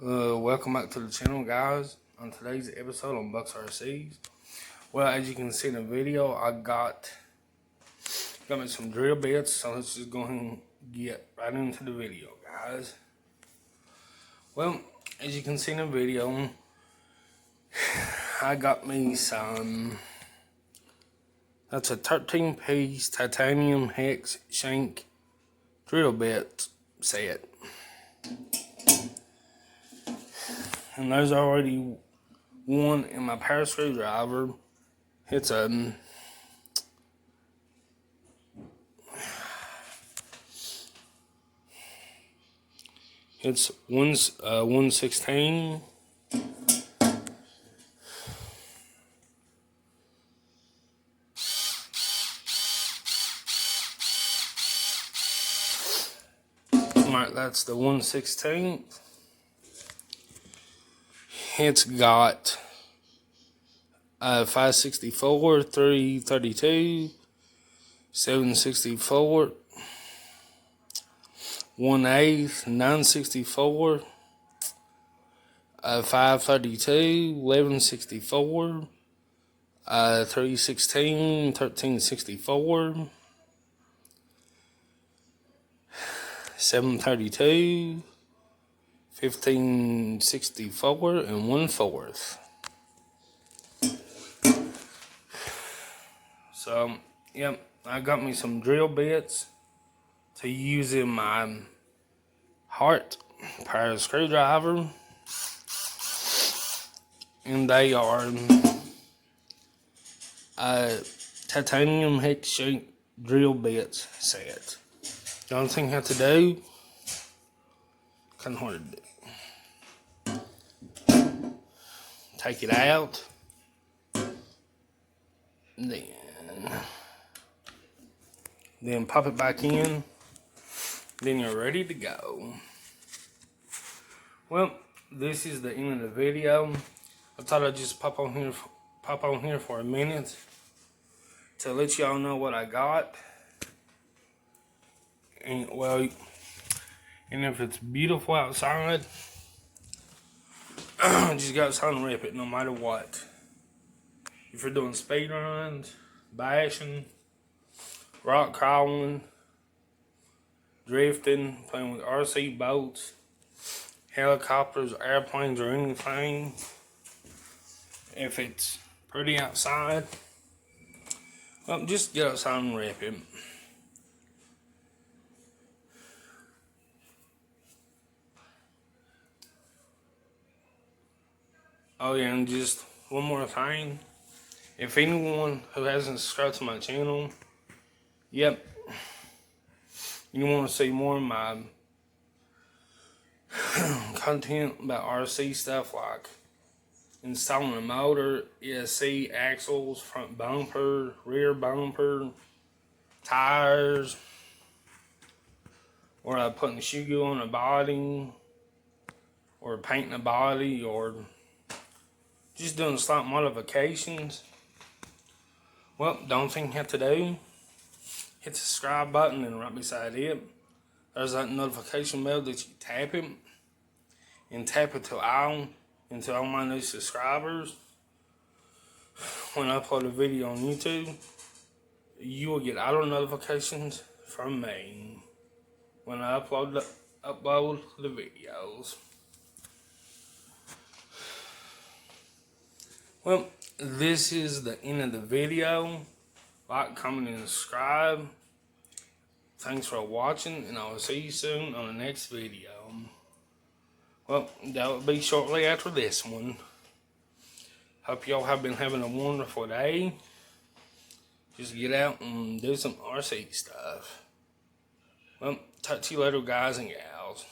Welcome back to the channel, guys. On today's episode on Bucks RCs, well, as you can see in the video, I got me some drill bits. So let's just go ahead and get right into the video, guys. Well, as you can see in the video, I got me some. That's a 13-piece titanium hex shank drill bit set. And there's already one in my power screwdriver. It's a it's 1/16. Alright, that's the 1/16. It's got 564, 332, 764, 1/8, 964, 532, 1164, 316, 1364, 732, 1564, and 1/4. So, yep, I got me some drill bits to use in my heart power screwdriver, and they are titanium hex shank drill bits set. The only thing I have to do, kind of hard to do. Take it out, then pop it back in, then you're ready to go. Well, this is the end of the video. I thought I'd just pop on here for a minute to let y'all know what I got. And well, and if it's beautiful outside, just go outside and rip it no matter what. If you're doing speed runs, bashing, rock crawling, drifting, playing with RC boats, helicopters, airplanes, or anything, if it's pretty outside, well, just get outside and rip it. Oh yeah, and just one more thing. If anyone who hasn't subscribed to my channel, yep, you want to see more of my content about RC stuff like installing a motor, ESC, axles, front bumper, rear bumper, tires, or putting shoe glue on a body, or painting a body, or just doing slight modifications, well, the only thing you have to do, hit the subscribe button, and right beside it, there's that notification bell that you tap it, and tap it to all my new subscribers. When I upload a video on YouTube, you will get auto notifications from me when I upload the videos. Well, this is the end of the video. Like, comment, and subscribe. Thanks for watching, and I will see you soon on the next video. Well, that will be shortly after this one. Hope y'all have been having a wonderful day. Just get out and do some RC stuff. Well, talk to you later, guys and gals.